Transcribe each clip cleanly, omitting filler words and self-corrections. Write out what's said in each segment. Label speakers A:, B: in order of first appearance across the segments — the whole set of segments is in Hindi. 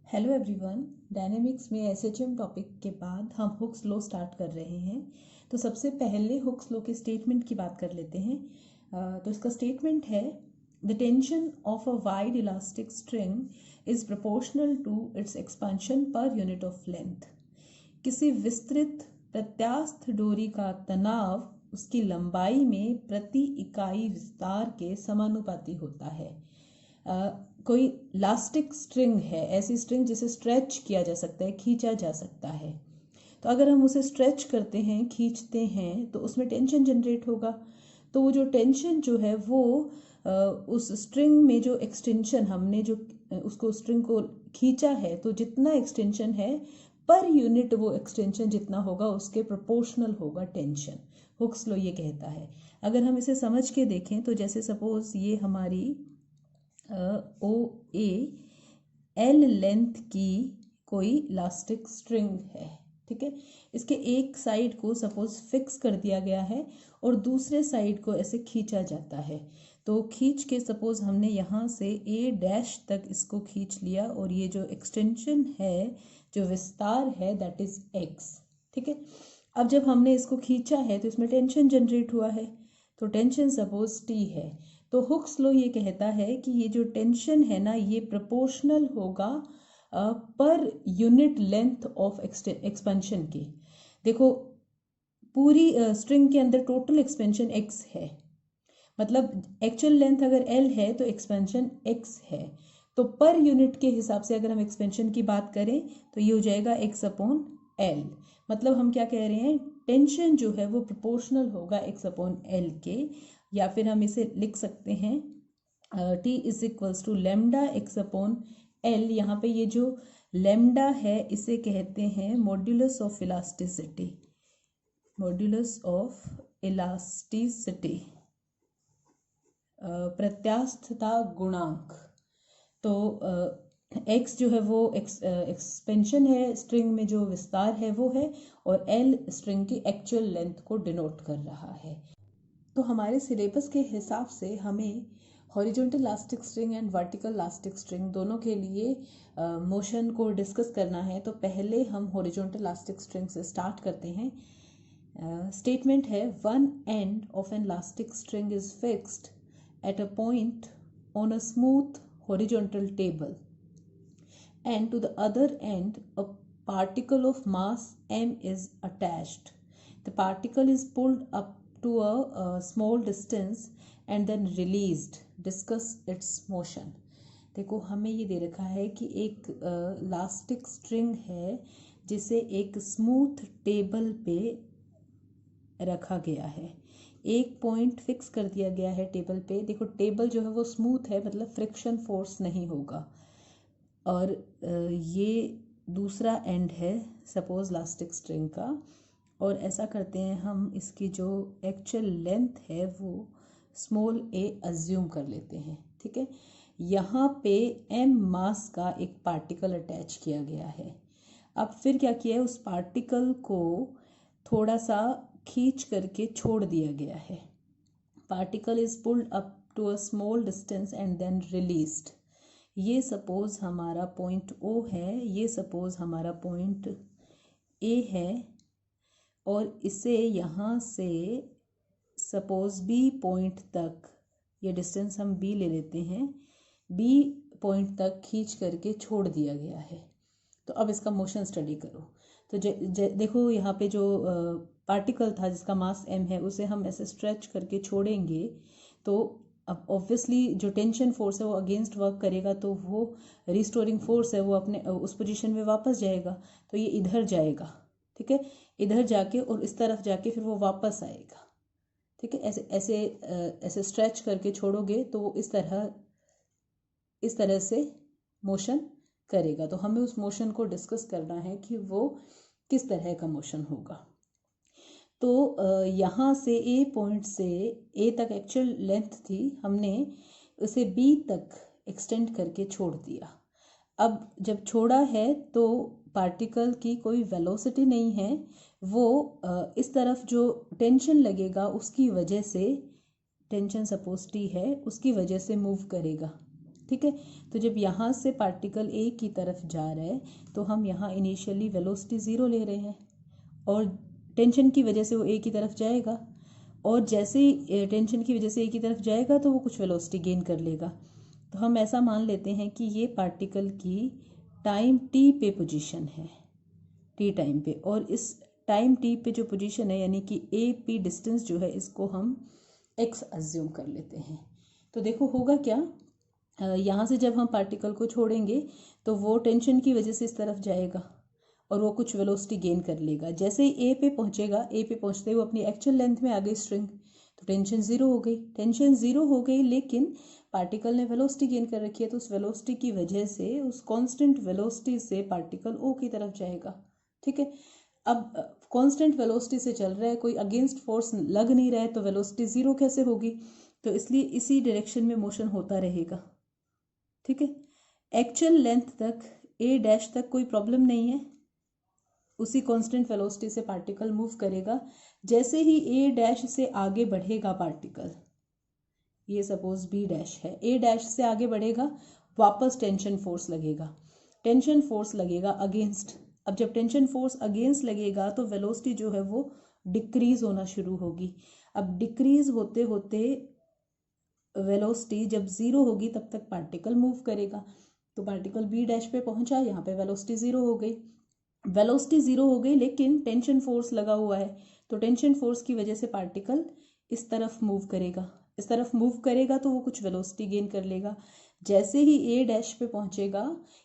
A: Hello everyone. डायनेमिक्स में एसएचएम टॉपिक के बाद हम हुक्स लॉ स्टार्ट कर रहे हैं। तो सबसे पहले हुक्स लॉ के स्टेटमेंट की बात कर लेते हैं। तो इसका स्टेटमेंट है the tension of a wide elastic string is proportional to its expansion per unit of length. किसी विस्तृत प्रत्यास्थ डोरी का तनाव उसकी लंबाई में प्रति इकाई विस्तार के समानुपाती होता है। कोई इलास्टिक स्ट्रिंग है, ऐसी स्ट्रिंग जिसे स्ट्रेच किया जा सकता है, खींचा जा सकता है। तो अगर हम उसे स्ट्रेच करते हैं, खींचते हैं, तो उसमें टेंशन जनरेट होगा। तो वो जो टेंशन जो है वो उस स्ट्रिंग में जो एक्सटेंशन हमने जो उसको स्ट्रिंग को खींचा है, तो जितना एक्सटेंशन है पर यूनिट वो एक्सटेंशन जितना होगा उसके प्रोपोर्शनल होगा टेंशन। हुक्स लॉ ये कहता है। अगर हम इसे समझ के देखें तो जैसे सपोज ये हमारी ओ ए एल लेंथ की कोई इलास्टिक स्ट्रिंग है, ठीक है। इसके एक साइड को सपोज फिक्स कर दिया गया है और दूसरे साइड को ऐसे खींचा जाता है। तो खींच के सपोज हमने यहाँ से ए डैश तक इसको खींच लिया और ये जो एक्सटेंशन है, जो विस्तार है, दैट इज एक्स, ठीक है। अब जब हमने इसको खींचा है तो इसमें टेंशन जनरेट हुआ है, तो टेंशन सपोज टी है। तो हुक्स लॉ ये कहता है कि ये जो टेंशन है ना, ये प्रोपोर्शनल होगा per unit length of expansion की। देखो पूरी स्ट्रिंग के अंदर टोटल एक्सपेंशन एक्स है, मतलब एक्चुअल लेंथ अगर एल है तो एक्सपेंशन एक्स है। तो पर यूनिट के हिसाब से अगर हम एक्सपेंशन की बात करें तो ये हो जाएगा एक्स अपॉन एल। मतलब हम क्या कह रहे हैं, टेंशन जो है वो प्रोपोर्शनल होगा एक्स अपॉन एल के, या फिर हम इसे लिख सकते हैं T is equals to lambda x upon L. यहाँ पे ये जो लेमडा है इसे कहते हैं modulus of elasticity, modulus of elasticity, प्रत्यास्थता गुणांक। तो एक्स जो है वो एक्सपेंशन है, स्ट्रिंग में जो विस्तार है वो है, और एल स्ट्रिंग की एक्चुअल लेंथ को डिनोट कर रहा है। तो हमारे सिलेबस के हिसाब से हमें horizontal elastic string and vertical elastic string दोनों के लिए मोशन को डिस्कस करना है। तो पहले हम हॉरिजॉन्टल इलास्टिक स्ट्रिंग से स्टार्ट करते हैं। स्टेटमेंट है one end of N elastic string is fixed at a point on a smooth horizontal table, and to the other end a particle of mass m is attached. The particle is pulled up to a small distance and then released. Discuss its motion. देखो हमें ये दे रखा है कि एक इलास्टिक स्ट्रिंग है जिसे एक स्मूथ टेबल पे रखा गया है। एक पॉइंट फिक्स कर दिया गया है टेबल पे। देखो टेबल जो है वो स्मूथ है, मतलब फ्रिक्शन फोर्स नहीं होगा। और ये दूसरा एंड है सपोज इलास्टिक स्ट्रिंग का, और ऐसा करते हैं हम इसकी जो एक्चुअल लेंथ है वो स्मॉल ए अज्यूम कर लेते हैं, ठीक है। यहाँ पे एम मास का एक पार्टिकल अटैच किया गया है। अब फिर क्या किया है, उस पार्टिकल को थोड़ा सा खींच करके छोड़ दिया गया है। Particle is pulled up to a small distance and then released. ये सपोज हमारा पॉइंट ओ है, ये सपोज हमारा पॉइंट ए है, और इसे यहाँ से सपोज बी पॉइंट तक, ये डिस्टेंस हम बी ले लेते हैं, बी पॉइंट तक खींच करके छोड़ दिया गया है। तो अब इसका मोशन स्टडी करो। तो देखो यहाँ पे जो पार्टिकल था जिसका मास m है उसे हम ऐसे स्ट्रेच करके छोड़ेंगे, तो अब ऑब्वियसली जो टेंशन फोर्स है वो अगेंस्ट वर्क करेगा, तो वो रिस्टोरिंग फोर्स है वो अपने उस पोजीशन में वापस जाएगा। तो ये इधर जाएगा, ठीक है, इधर जाके और इस तरफ जाके फिर वो वापस आएगा, ठीक है। ऐसे ऐसे ऐसे स्ट्रेच करके छोड़ोगे तो वो इस तरह से मोशन करेगा। तो हमें उस मोशन को डिस्कस करना है कि वो किस तरह का मोशन होगा। तो यहाँ से ए पॉइंट से ए तक एक्चुअल लेंथ थी, हमने उसे बी तक एक्सटेंड करके छोड़ दिया। अब जब छोड़ा है तो पार्टिकल की कोई वेलोसिटी नहीं है, वो इस तरफ जो टेंशन लगेगा उसकी वजह से, टेंशन सपोज टी है, उसकी वजह से मूव करेगा, ठीक है। तो जब यहाँ से पार्टिकल ए की तरफ जा रहा है तो हम यहाँ इनिशियली वेलोसिटी 0 ले रहे हैं और टेंशन की वजह से वो ए की तरफ जाएगा, और जैसे ही टेंशन की वजह से ए की तरफ जाएगा तो वो कुछ वेलोसिटी गेन कर लेगा। तो हम ऐसा मान लेते हैं कि ये पार्टिकल की टाइम टी पे पोजीशन है, टी टाइम पे, और इस टाइम टी पे जो पोजीशन है यानी कि ए पी डिस्टेंस जो है इसको हम एक्स अज्यूम कर लेते हैं। तो देखो होगा क्या, यहाँ से जब हम पार्टिकल को छोड़ेंगे तो वो टेंशन की वजह से इस तरफ जाएगा और वो कुछ वेलोसिटी गेन कर लेगा। जैसे ही ए पे पहुँचेगा, ए पे पहुँचते ही वो अपनी एक्चुअल लेंथ में आ गई स्ट्रिंग, तो टेंशन ज़ीरो हो गई। टेंशन ज़ीरो हो गई, लेकिन पार्टिकल ने वेलोसिटी गेन कर रखी है, तो उस वेलोसिटी की वजह से उस कांस्टेंट वेलोसिटी से पार्टिकल ओ की तरफ जाएगा। ठीक है, अब कांस्टेंट वेलोसिटी से चल रहा है, कोई अगेंस्ट फोर्स लग नहीं रहा है, तो वेलोसिटी ज़ीरो कैसे होगी? तो इसलिए इसी डायरेक्शन में मोशन होता रहेगा। ठीक है, एक्चुअल लेंथ तक ए डैश तक कोई प्रॉब्लम नहीं है, उसी कांस्टेंट वेलोसिटी से पार्टिकल मूव करेगा। जैसे ही ए डैश से आगे बढ़ेगा पार्टिकल, ये सपोज बी डैश है, ए डैश से आगे बढ़ेगा, वापस टेंशन फोर्स लगेगा, टेंशन फोर्स लगेगा अगेंस्ट। अब जब टेंशन फोर्स अगेंस्ट लगेगा तो वेलोसिटी जो है वो डिक्रीज होना शुरू होगी। अब डिक्रीज होते होते वेलोसिटी जब ज़ीरो होगी तब तक पार्टिकल मूव करेगा। तो पार्टिकल बी डैश पे पहुंचा, यहाँ पे वेलोसिटी ज़ीरो हो गई, वेलोसिटी ज़ीरो हो गई, लेकिन टेंशन फोर्स लगा हुआ है, तो टेंशन फोर्स की वजह से पार्टिकल इस तरफ मूव करेगा। इस तरफ मूव करेगा तो वो कुछ वेलोसिटी गेन कर लेगा। जैसे ही ए डैश पे पहुंचेगा,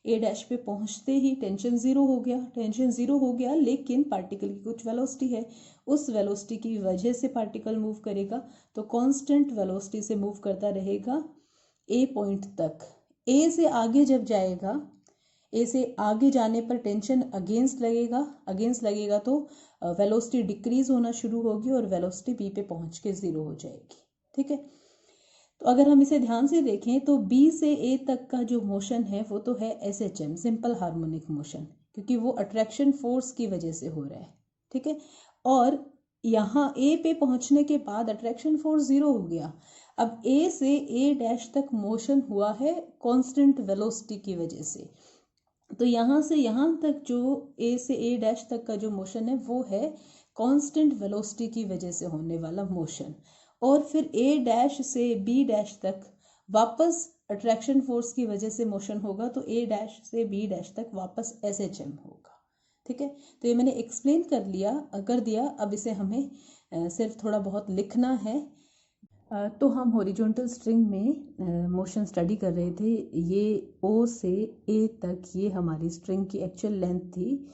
A: ए डैश पे पहुंचते ही टेंशन ज़ीरो हो गया, टेंशन ज़ीरो हो गया, लेकिन पार्टिकल की कुछ वेलोसिटी है, उस वेलोसिटी की वजह से पार्टिकल मूव करेगा। तो कांस्टेंट वेलोसिटी से मूव करता रहेगा ए पॉइंट तक। ए से आगे जब जाएगा, ए से आगे जाने पर टेंशन अगेंस्ट लगेगा तो वेलोसिटी डिक्रीज होना शुरू होगी और वेलोसिटी बी पे पहुंच के ज़ीरो हो जाएगी। ठीक है, तो अगर हम इसे ध्यान से देखें तो बी से ए तक का जो मोशन है वो तो है SHM, सिंपल हार्मोनिक मोशन, क्योंकि वो अट्रैक्शन फोर्स की वजह से हो रहा है। ठीक है, और यहाँ ए पे पहुंचने के बाद अट्रैक्शन फोर्स ज़ीरो हो गया। अब ए से ए डैश तक मोशन हुआ है कांस्टेंट वेलोसिटी की वजह से, तो यहाँ से यहाँ तक जो ए से ए डैश तक का जो मोशन है वो है कांस्टेंट वेलोसिटी की वजह से होने वाला मोशन। और फिर ए डैश से बी डैश तक वापस अट्रैक्शन फोर्स की वजह से मोशन होगा, तो ए डैश से बी डैश तक वापस SHM होगा। ठीक है, तो ये मैंने एक्सप्लेन कर दिया। अब इसे हमें सिर्फ थोड़ा बहुत लिखना है। तो हम हॉरिजॉन्टल स्ट्रिंग में मोशन स्टडी कर रहे थे। ये ओ से ए तक ये हमारी स्ट्रिंग की एक्चुअल लेंथ थी,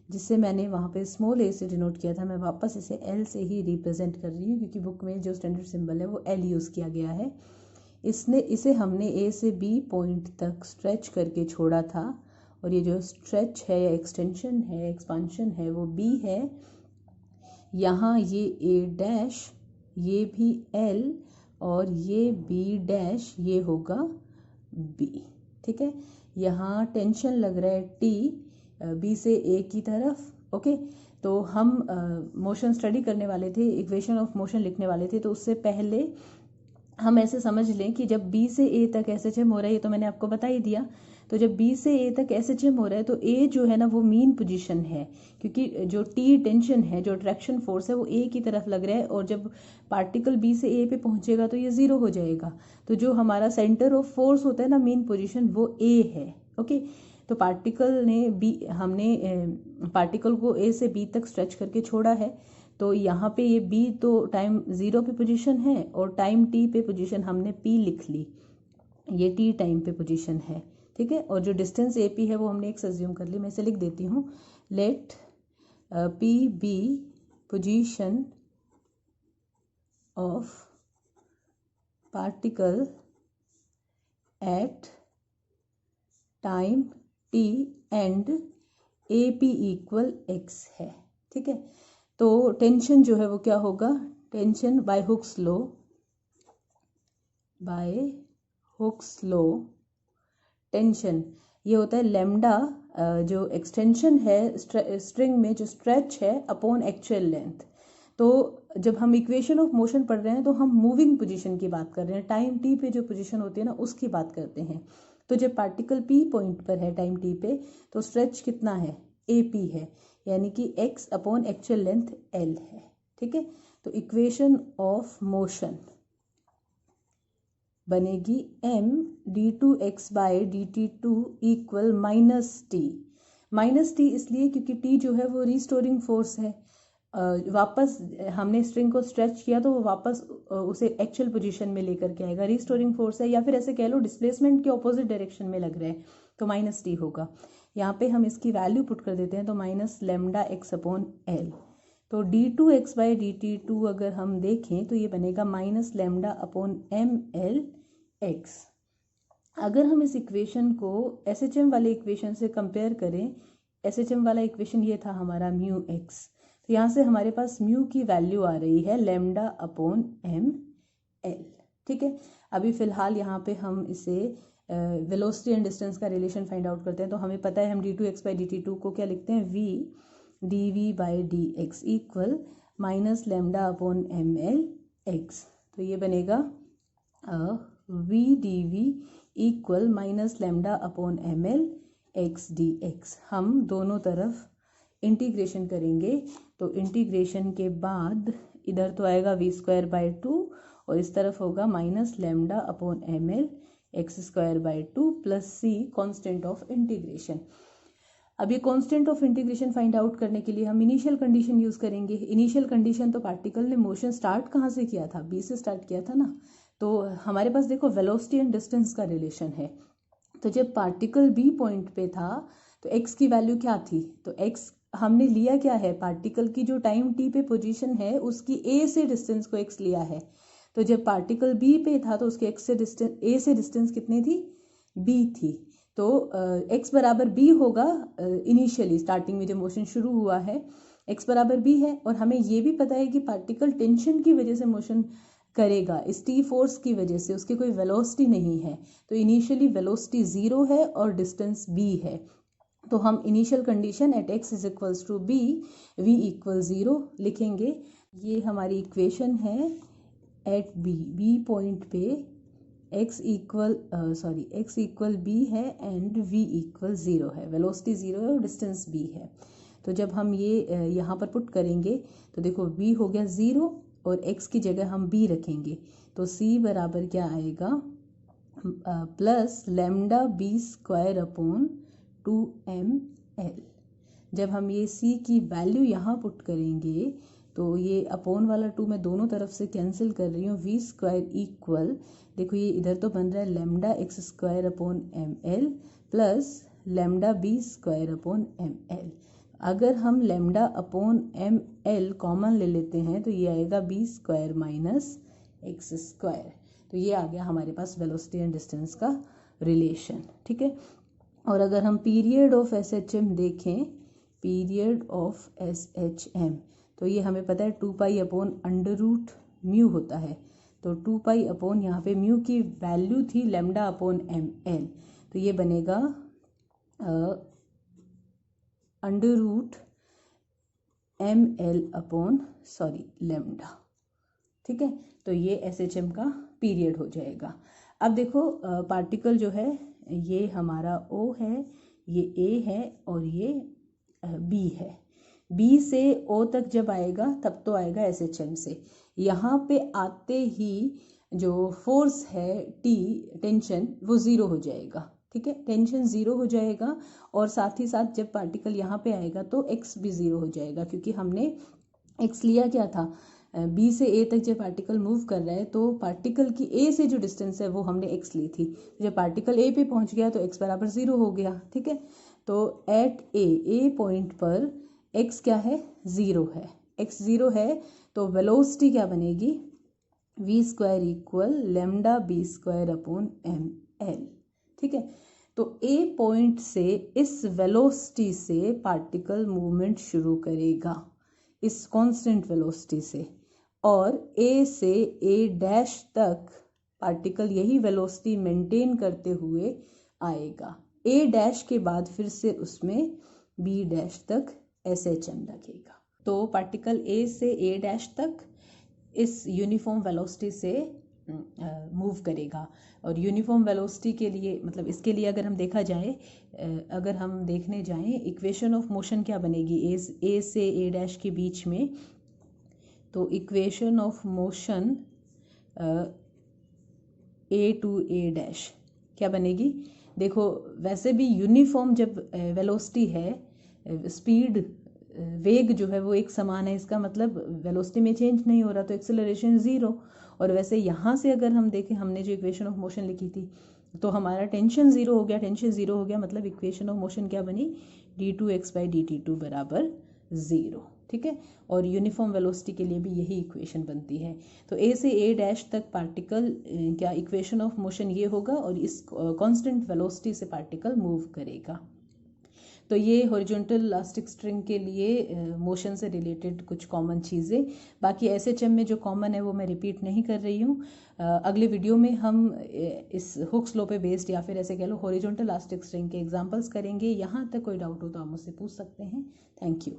A: जिससे मैंने वहाँ पे स्मॉल ए से डिनोट किया था। मैं वापस इसे एल से ही रिप्रेजेंट कर रही हूँ, क्योंकि बुक में जो स्टैंडर्ड सिंबल है वो एल यूज़ किया गया है। इसे हमने ए से बी पॉइंट तक स्ट्रेच करके छोड़ा था, और ये जो स्ट्रेच है या एक्सटेंशन है, एक्सपांशन है, वो बी है। यहाँ ये ए डैश, ये भी एल, और ये बी डैश, ये होगा बी। ठीक है, यहाँ टेंशन लग रहा है टी, बी से ए की तरफ। ओके, तो हम मोशन स्टडी करने वाले थे, इक्वेशन ऑफ मोशन लिखने वाले थे। तो उससे पहले हम ऐसे समझ लें कि जब बी से ए तक SHM हो रहा है, ये तो मैंने आपको बता ही दिया। तो जब बी से ए तक SHM हो रहा है तो ए जो है ना वो मीन पोजीशन है, क्योंकि जो टी टेंशन है, जो अट्रैक्शन फोर्स है, वो ए की तरफ लग रहा है, और जब पार्टिकल बी से ए पे पहुंचेगा तो ये ज़ीरो हो जाएगा। तो जो हमारा सेंटर ऑफ फोर्स होता है ना, मीन पोजीशन, वो ए है। ओके, तो हमने पार्टिकल को ए से बी तक स्ट्रेच करके छोड़ा है। तो यहाँ पे ये बी तो टाइम ज़ीरो पे पोजीशन है, और टाइम टी पे पोजीशन हमने पी लिख ली, ये टी टाइम पे पोजीशन है। ठीक है, और जो डिस्टेंस ए पी है वो हमने एक अज्यूम कर ली। मैं इसे लिख देती हूँ, let P be position of particle at time T and A P equal X है। ठीक है, तो टेंशन जो है वो क्या होगा, tension by Hooke's law tension ये होता है लैम्डा, जो एक्सटेंशन है स्ट्रिंग में, जो स्ट्रेच है अपॉन एक्चुअल लेंथ। तो जब हम इक्वेशन ऑफ मोशन पढ़ रहे हैं तो हम मूविंग पोजीशन की बात कर रहे हैं, टाइम टी पे जो पोजीशन होती है ना उसकी बात करते हैं। तो जब पार्टिकल p पॉइंट पर है टाइम t पे तो स्ट्रेच कितना है, AP है, यानी कि x upon actual length l है। ठीक है, तो इक्वेशन ऑफ मोशन बनेगी m d2x by dt2 equal minus T इसलिए क्योंकि t जो है वो रिस्टोरिंग फोर्स है। वापस हमने स्ट्रिंग को स्ट्रेच किया तो वो वापस उसे एक्चुअल पोजीशन में लेकर के आएगा, रिस्टोरिंग फोर्स है, या फिर ऐसे कह लो डिस्प्लेसमेंट के ऑपोजिट डायरेक्शन में लग रहा है तो माइनस टी होगा। यहाँ पे हम इसकी वैल्यू पुट कर देते हैं तो minus lambda x upon L. तो d2x बाई dt2 अगर हम देखें तो ये बनेगा minus lambda upon M L X. अगर हम इस इक्वेशन को SHM वाले इक्वेशन से कंपेयर करें, SHM वाला इक्वेशन ये था हमारा म्यू एक्स, तो यहाँ से हमारे पास म्यू की वैल्यू आ रही है लेमडा अपॉन एम एल। ठीक है, अभी फिलहाल यहाँ पे हम इसे वेलोसिटी एंड डिस्टेंस का रिलेशन फाइंड आउट करते हैं। तो हमें पता है हम d2x बाई dt2 को क्या लिखते हैं, v dv by dx equal minus lambda upon M L X. तो ये बनेगा v dv equal minus lambda upon M L X D X. हम दोनों तरफ इंटीग्रेशन करेंगे तो इंटीग्रेशन के बाद इधर तो आएगा v स्क्वायर बाई 2 और इस तरफ होगा minus lambda upon M L X square by 2 plus c constant of integration. अब ये constant of integration find out करने के लिए हम इनिशियल कंडीशन यूज करेंगे। इनिशियल कंडीशन तो पार्टिकल ने मोशन स्टार्ट कहाँ से किया था, b से स्टार्ट किया था ना, तो हमारे पास देखो वेलोसिटी एंड डिस्टेंस का रिलेशन है। तो जब पार्टिकल b पॉइंट पे था तो x की वैल्यू क्या थी, तो x हमने लिया क्या है, पार्टिकल की जो टाइम t पे पोजीशन है उसकी a से डिस्टेंस को x लिया है। तो जब पार्टिकल b पे था तो उसके x से डिस्टेंस a से डिस्टेंस कितनी थी, b थी। तो x बराबर b होगा इनिशियली स्टार्टिंग में जब मोशन शुरू हुआ है x बराबर b है। और हमें ये भी पता है कि पार्टिकल टेंशन की वजह से मोशन करेगा, इस टी फोर्स की वजह से, उसकी कोई वेलोसिटी नहीं है। तो इनिशियली वेलोसिटी 0 है और डिस्टेंस b है। तो हम initial condition at x is equals to b v equal 0 लिखेंगे। ये हमारी इक्वेशन है एट b पॉइंट पे x इक्वल b है एंड v इक्वल 0 है, वेलोसिटी 0 है और डिस्टेंस b है। तो जब हम ये यहाँ पर पुट करेंगे तो देखो v हो गया 0 और x की जगह हम b रखेंगे तो c बराबर क्या आएगा, plus lambda b square upon 2ml। जब हम ये c की वैल्यू यहाँ पुट करेंगे तो ये अपॉन वाला 2 मैं दोनों तरफ से कैंसिल कर रही हूँ, v स्क्वायर इक्वल, देखो ये इधर तो बन रहा है lambda x square upon ml plus lambda b square upon ml। अगर हम लेमडा अपॉन ml कॉमन ले लेते हैं तो ये आएगा b square minus X square. तो ये आ गया हमारे पास वेलोसिटी एंड डिस्टेंस का रिलेशन। ठीक है, और अगर हम पीरियड ऑफ SHM देखें, पीरियड ऑफ SHM, तो ये हमें पता है 2 pi upon under root mu होता है। तो 2 पाई अपॉन यहाँ पे म्यू की वैल्यू थी लेमडा अपॉन ml, तो ये बनेगा under root ml upon lambda. ठीक है, तो ये SHM का पीरियड हो जाएगा। अब देखो पार्टिकल जो है ये हमारा O है, ये A है और ये B है। B से O तक जब आएगा तब तो आएगा SHM से। यहाँ पे आते ही जो फोर्स है T टेंशन वो 0 हो जाएगा। ठीक है, टेंशन 0 हो जाएगा और साथ ही साथ जब पार्टिकल यहाँ पे आएगा तो x भी 0 हो जाएगा, क्योंकि हमने x लिया क्या था, B से A तक जब पार्टिकल मूव कर रहा है तो पार्टिकल की A से जो डिस्टेंस है वो हमने x ली थी। जब पार्टिकल A पे पहुंच गया तो x बराबर 0 हो गया। ठीक है, तो एट A पॉइंट पर x क्या है, 0 है। x 0 है तो वेलोसिटी क्या बनेगी, v square equal lambda b square upon ml। ठीक है, तो A पॉइंट से इस वेलोसिटी से पार्टिकल मूवमेंट शुरू करेगा, इस कांस्टेंट वेलोसिटी से, और A से A डैश तक पार्टिकल यही वेलोसिटी मेंटेन करते हुए आएगा। A डैश के बाद फिर से उसमें B डैश तक SHM लगेगा। तो पार्टिकल A से A डैश तक इस यूनिफॉर्म वेलोसिटी से मूव करेगा। और यूनिफॉर्म वेलोसिटी के लिए मतलब इसके लिए अगर हम देखा जाए, अगर हम देखने जाएं इक्वेशन ऑफ मोशन क्या बनेगी ए से ए डैश के बीच में, तो equation of motion A to A dash क्या बनेगी। देखो वैसे भी यूनिफॉर्म जब वेलोसिटी है, स्पीड वेग जो है वो एक समान है, इसका मतलब वेलोसिटी में चेंज नहीं हो रहा, तो एक्सेलरेशन ज़ीरो। और वैसे यहाँ से अगर हम देखें, हमने जो इक्वेशन ऑफ मोशन लिखी थी, तो हमारा टेंशन ज़ीरो हो गया, टेंशन ज़ीरो हो गया मतलब इक्वेशन ऑफ मोशन क्या बनी, d2x/dt2 बराबर ज़ीरो। ठीक है, और यूनिफॉर्म वेलोसिटी के लिए भी यही इक्वेशन बनती है। तो ए से ए डैश तक पार्टिकल क्या इक्वेशन ऑफ मोशन ये होगा, और इस कांस्टेंट वेलोसिटी से पार्टिकल मूव करेगा। तो ये हॉरिजॉन्टल इलास्टिक स्ट्रिंग के लिए मोशन से रिलेटेड कुछ कॉमन चीज़ें। बाकी एसएचएम में जो कॉमन है वो मैं रिपीट नहीं कर रही हूँ। अगले वीडियो में हम इस हुक्स लॉ पे बेस्ड या फिर ऐसे कह लो हॉरिजॉन्टल इलास्टिक स्ट्रिंग के एग्जांपल्स करेंगे। यहाँ तक कोई डाउट हो तो आप मुझसे पूछ सकते हैं। Thank you.